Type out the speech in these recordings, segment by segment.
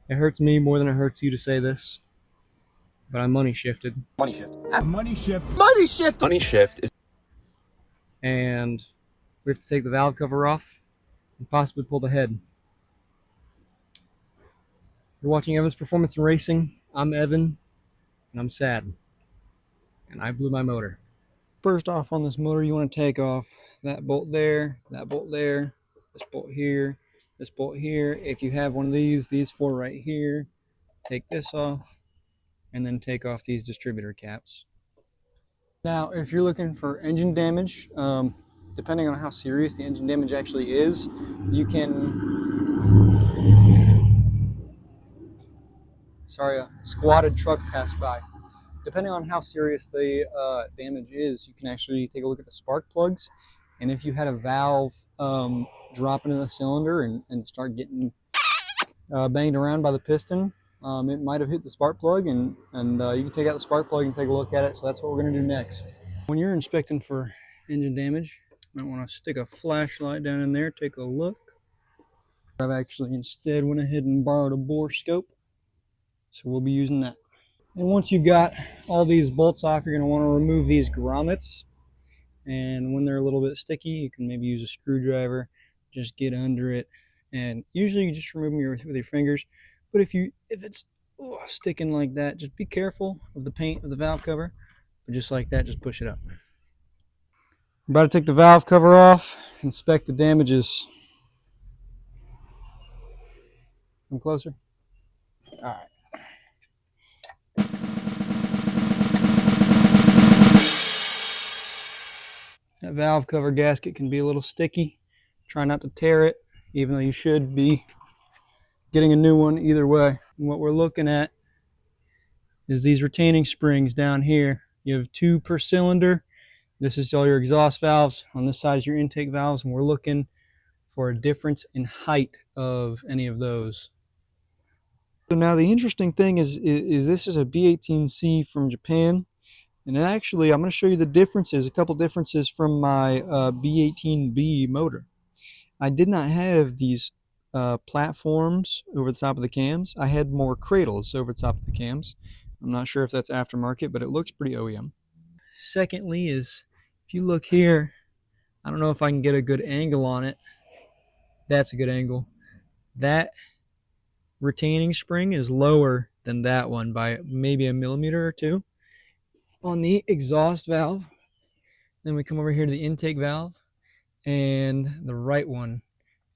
It hurts me more than it hurts you to say this, but I money shifted. Money shift. Money shift. Money shift. Money shift is. And we have to take the valve cover off and possibly pull the head. You're watching Evan's Performance in Racing. I'm Evan, and I'm sad. And I blew my motor. First off on this motor, you want to take off that bolt there, this bolt here, this bolt here. If you have one of these four right here, take this off, and then take off these distributor caps. Now, if you're looking for engine damage, depending on how serious the engine damage actually is, you can... Sorry, a squatted truck passed by. Depending on how serious the damage is, you can actually take a look at the spark plugs. And if you had a valve drop into the cylinder and start getting banged around by the piston, it might have hit the spark plug, and you can take out the spark plug and take a look at it. So that's what we're going to do next. When you're inspecting for engine damage, you might want to stick a flashlight down in there, take a look. I've actually instead went ahead and borrowed a bore scope, so we'll be using that. And once you've got all these bolts off, you're going to want to remove these grommets. And when they're a little bit sticky, you can maybe use a screwdriver, just get under it. And usually you just remove them with your fingers. But if it's sticking like that, just be careful of the paint of the valve cover. But just like that, just push it up. We're about to take the valve cover off, inspect the damages. Come closer. All right. That valve cover gasket can be a little sticky. Try not to tear it, even though you should be getting a new one either way. And what we're looking at is these retaining springs down here. You have 2 per cylinder. This is all your exhaust valves. On this side is your intake valves, and we're looking for a difference in height of any of those. So now the interesting thing is this is a B18C from Japan. And actually, I'm going to show you the differences, a couple differences from my B18B motor. I did not have these platforms over the top of the cams. I had more cradles over the top of the cams. I'm not sure if that's aftermarket, but it looks pretty OEM. Secondly is, if you look here, I don't know if I can get a good angle on it. That's a good angle. That retaining spring is lower than that one by maybe a millimeter or two. On the exhaust valve, then we come over here to the intake valve, and the right one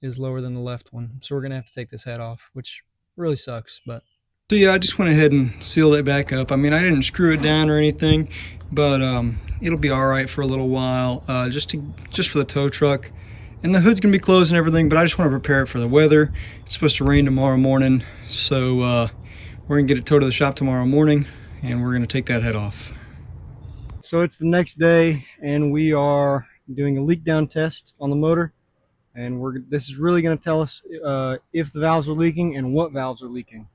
is lower than the left one. So we're gonna have to take this head off, which really sucks. But so yeah, I just went ahead and sealed it back up. I mean, I didn't screw it down or anything, but it'll be all right for a little while, just for the tow truck. And the hood's gonna be closed and everything, but I just want to prepare it for the weather. It's supposed to rain tomorrow morning, so we're gonna get it towed to the shop tomorrow morning, and we're gonna take that head off. So it's the next day, and we are doing a leak down test on the motor, and this is really going to tell us if the valves are leaking and what valves are leaking.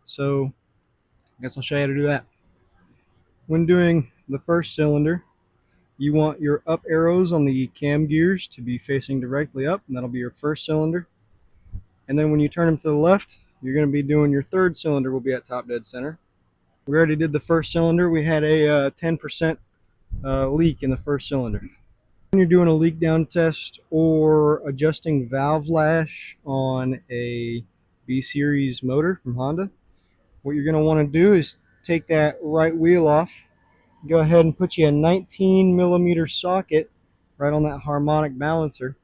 So I guess I'll show you how to do that. When doing the first cylinder, you want your up arrows on the cam gears to be facing directly up, and that'll be your first cylinder. And then when you turn them to the left, you're going to be doing your third cylinder will be at top dead center. We already did the first cylinder. We had a 10% leak in the first cylinder. When you're doing a leak down test or adjusting valve lash on a B series motor from Honda, what you're going to want to do is take that right wheel off, go ahead and put you a 19mm socket right on that harmonic balancer,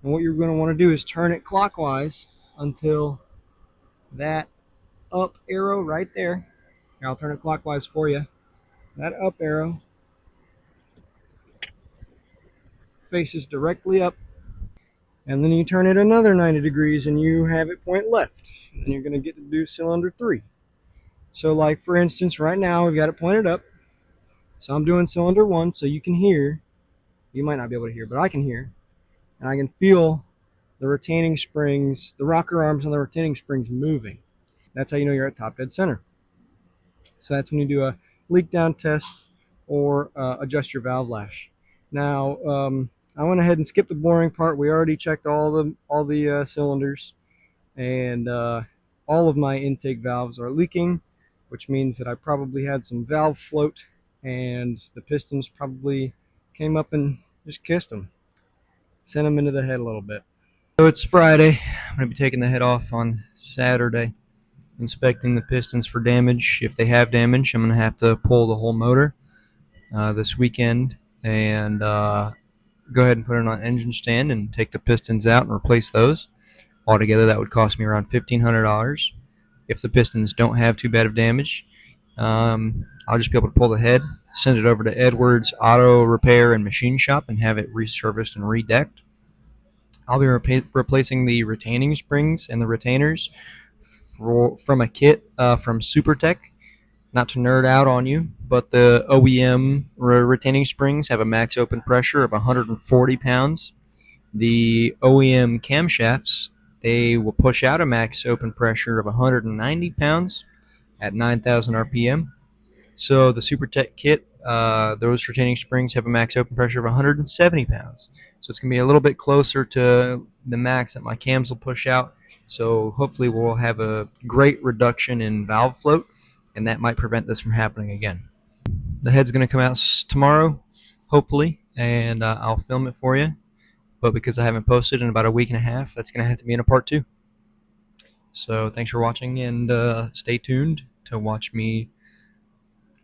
and what you're going to want to do is turn it clockwise until that up arrow right there, here, I'll turn it clockwise for you, that up arrow faces directly up, and then you turn it another 90 degrees and you have it point left, and you're going to get to do cylinder 3. So like for instance, right now we've got it pointed up, so I'm doing cylinder 1, so you can hear, you might not be able to hear, but I can hear, and I can feel the retaining springs, the rocker arms on the retaining springs moving. That's how you know you're at top dead center. So that's when you do a leak down test or adjust your valve lash. Now I went ahead and skipped the boring part. We already checked all the cylinders, and all all of my intake valves are leaking, which means that I probably had some valve float and the pistons probably came up and just kissed them. Sent them into the head a little bit. So it's Friday. I'm going to be taking the head off on Saturday, inspecting the pistons for damage. If they have damage, I'm going to have to pull the whole motor this weekend and go ahead and put it on an engine stand and take the pistons out and replace those. Altogether, that would cost me around $1,500. If the pistons don't have too bad of damage, I'll just be able to pull the head, send it over to Edwards Auto Repair and Machine Shop, and have it resurfaced and redecked. I'll be replacing the retaining springs and the retainers from a kit from SuperTech. Not to nerd out on you, but the OEM retaining springs have a max open pressure of 140 pounds. The OEM camshafts, they will push out a max open pressure of 190 pounds at 9,000 RPM. So the SuperTech kit, those retaining springs have a max open pressure of 170 pounds. So it's going to be a little bit closer to the max that my cams will push out. So hopefully we'll have a great reduction in valve float, and that might prevent this from happening again. The head's going to come out tomorrow, hopefully, and I'll film it for you. But because I haven't posted in about a week and a half, that's going to have to be in a part 2. So thanks for watching, and stay tuned to watch me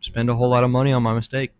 spend a whole lot of money on my mistake.